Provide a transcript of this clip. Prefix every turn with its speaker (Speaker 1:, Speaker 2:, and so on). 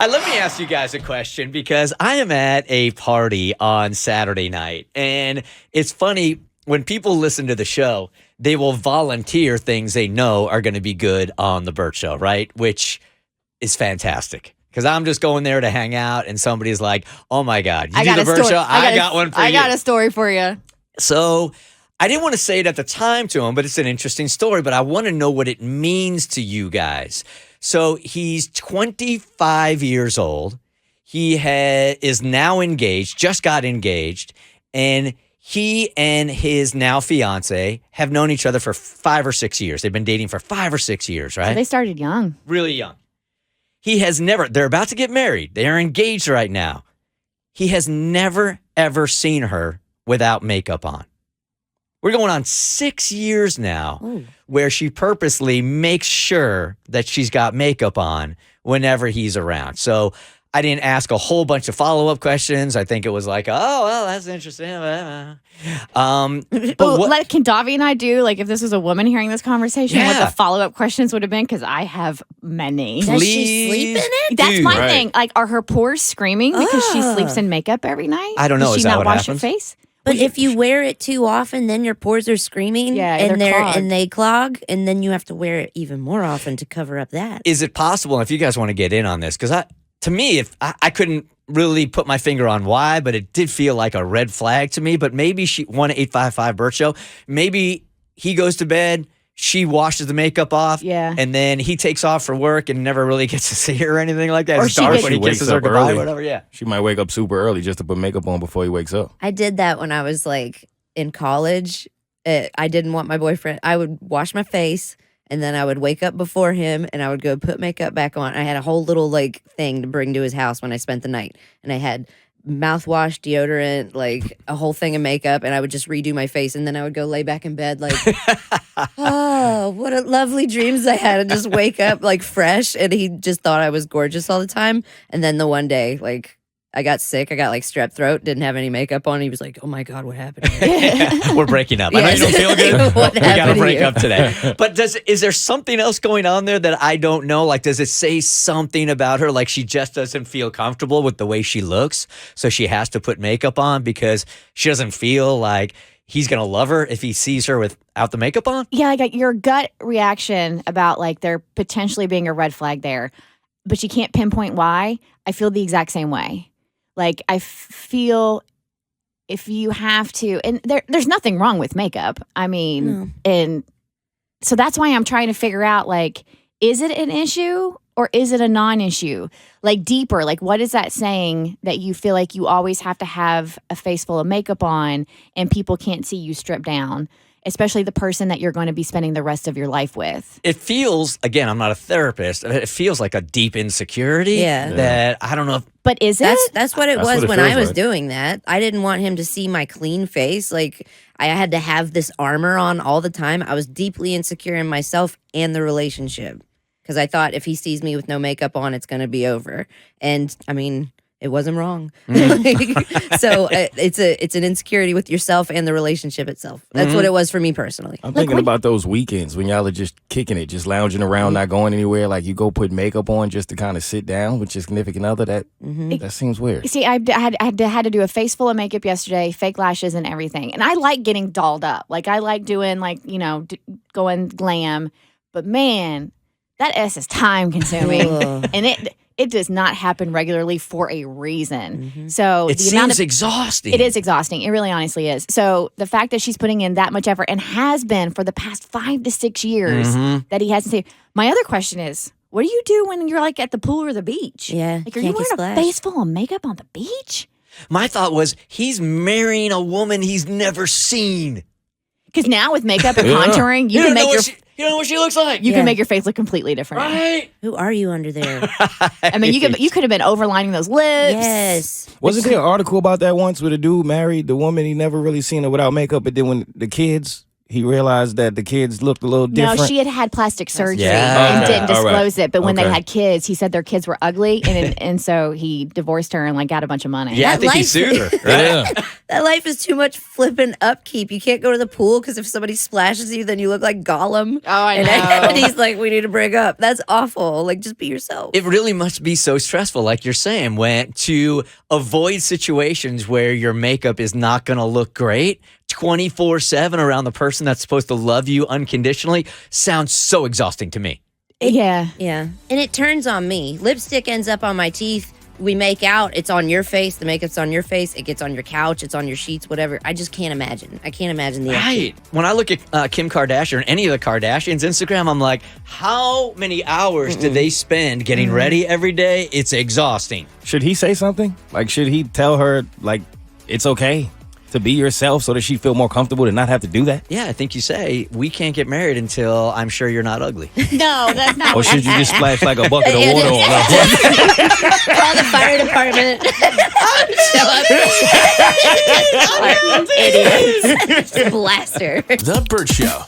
Speaker 1: Let me ask you guys a question because I am at a party on Saturday night. And it's funny, when people listen to the show, they will volunteer things they know are going to be good on the Bert Show, right? Which is fantastic. Because I'm just going there to hang out, and somebody's like, oh my God, you do the Bert Show? I got one for you.
Speaker 2: I got a story for you.
Speaker 1: So I didn't want to say it at the time to him, but it's an interesting story. But I want to know what it means to you guys. So he's 25 years old. He is now engaged, just got engaged, and he and his now fiancée have known each other for 5 or 6 years. They've been dating for 5 or 6 years, right?
Speaker 2: So they started young.
Speaker 1: Really young. He has never, they're about to get married. They are engaged right now. He has never, ever seen her without makeup on. We're going on 6 years now where she purposely makes sure that she's got makeup on whenever he's around. So I didn't ask a whole bunch of follow-up questions. I think it was like, oh, well, that's interesting.
Speaker 2: Can Davi and I do, like, if this was a woman hearing this conversation, what the follow-up questions would have been? Because I have many.
Speaker 3: Does she sleep in it?
Speaker 2: That's my thing. Like, are her pores screaming because she sleeps in makeup every night?
Speaker 1: I don't know.
Speaker 2: Does she not wash her face?
Speaker 3: But if you wear it too often, then your pores are screaming and they clog, and then you have to wear it even more often to cover up that.
Speaker 1: Is it possible, if you guys want to get in on this, because to me, if I couldn't really put my finger on why, but it did feel like a red flag to me. But maybe 1-855 Bert Show, maybe he goes to bed, she washes the makeup off, and then he takes off for work and never really gets to see her or anything like that.
Speaker 4: Or
Speaker 1: it's dark when he kisses her goodbye,
Speaker 4: early.
Speaker 1: whatever. Yeah,
Speaker 4: she might wake up super early just to put makeup on before he wakes up.
Speaker 3: I did that when I was like in college. I didn't want my boyfriend. I would wash my face, and then I would wake up before him, and I would go put makeup back on. I had a whole little like thing to bring to his house when I spent the night, and I had mouthwash, deodorant, like a whole thing of makeup, and I would just redo my face, and then I would go lay back in bed like, oh, what a lovely dreams I had, and just wake up like fresh. And he just thought I was gorgeous all the time. And then the one day, like, I got sick. I got like strep throat, didn't have any makeup on. He was like, oh my God, what happened?
Speaker 1: We're breaking up. I know you don't feel good.
Speaker 3: What
Speaker 1: We got to
Speaker 3: happened
Speaker 1: break
Speaker 3: here?
Speaker 1: up today. But is there something else going on there that I don't know? Like, does it say something about her? Like, she just doesn't feel comfortable with the way she looks, so she has to put makeup on because she doesn't feel like he's going to love her if he sees her without the makeup on?
Speaker 2: Yeah, like your gut reaction about like there potentially being a red flag there, but you can't pinpoint why. I feel the exact same way. Like, I feel if you have to, and there's nothing wrong with makeup. I mean, and so that's why I'm trying to figure out, like, is it an issue or is it a non-issue? Like, deeper, like, what is that saying that you feel like you always have to have a face full of makeup on and people can't see you stripped down? Especially the person that you're going to be spending the rest of your life with.
Speaker 1: It feels, again, I'm not a therapist, it feels like a deep insecurity that I don't know if.
Speaker 2: But is it?
Speaker 3: That's what it was when I was doing that. I didn't want him to see my clean face. Like, I had to have this armor on all the time. I was deeply insecure in myself and the relationship because I thought if he sees me with no makeup on, it's going to be over. And I mean, it wasn't wrong. So it's an insecurity with yourself and the relationship itself. That's what it was for me personally.
Speaker 4: I'm thinking about those weekends when y'all are just kicking it, just lounging around, not going anywhere. Like, you go put makeup on just to kind of sit down with your significant other. That seems weird.
Speaker 2: See, I had to do a face full of makeup yesterday, fake lashes and everything. And I like getting dolled up. Like, I like doing, like, going glam. But man, that is time consuming. And it does not happen regularly for a reason. So
Speaker 1: it seems exhausting.
Speaker 2: It is exhausting. It really honestly is. So the fact that she's putting in that much effort and has been for the past 5 to 6 years that he hasn't saved. My other question is, what do you do when you're like at the pool or the beach?
Speaker 3: Yeah.
Speaker 2: Like, are you wearing a face full of makeup on the beach?
Speaker 1: My thought was, he's marrying a woman he's never seen.
Speaker 2: Because now with makeup and contouring, you can make
Speaker 1: you don't know what she looks like.
Speaker 2: You can make your face look completely different.
Speaker 1: Right?
Speaker 3: Who are you under there?
Speaker 2: I mean, you could have been overlining those lips.
Speaker 3: Yes.
Speaker 4: Wasn't there an article about that once where the dude married the woman, he never really seen her without makeup, but then when the kids, he realized that the kids looked a little different?
Speaker 2: No, she had plastic surgery
Speaker 1: Yeah.
Speaker 2: and
Speaker 4: Okay,
Speaker 2: didn't
Speaker 4: all right.
Speaker 2: disclose it. But when they
Speaker 4: Okay.
Speaker 2: had kids, he said their kids were ugly, and so he divorced her and like got a bunch of money.
Speaker 1: Yeah, I
Speaker 3: That
Speaker 1: think he
Speaker 3: life-
Speaker 1: sued her. Right?
Speaker 4: Yeah.
Speaker 3: That life is too much flipping upkeep. You can't go to the pool because if somebody splashes you, then you look like Gollum.
Speaker 2: Oh, I
Speaker 3: And
Speaker 2: know.
Speaker 3: everybody's like, we need to break up. That's awful. Like, just be yourself.
Speaker 1: It really must be so stressful, like you're saying, when to avoid situations where your makeup is not going to look great 24/7 around the person that's supposed to love you unconditionally sounds so exhausting to me.
Speaker 2: Yeah.
Speaker 3: Yeah. And it turns on me. Lipstick ends up on my teeth. We make out. It's on your face. The makeup's on your face. It gets on your couch. It's on your sheets, whatever. I just can't imagine. I can't imagine the
Speaker 1: Right. When I look at Kim Kardashian or any of the Kardashians' Instagram, I'm like, how many hours do they spend getting ready every day? It's exhausting.
Speaker 4: Should he say something? Like, should he tell her, like, it's okay to be yourself so that she feel more comfortable to not have to do that?
Speaker 1: Yeah, I think you say, we can't get married until I'm sure you're not ugly.
Speaker 2: No, that's not.
Speaker 4: Or should you just splash like a bucket of water on her?
Speaker 3: Call the fire department. Show up. Idiots. Blast her.
Speaker 5: The Bert Show.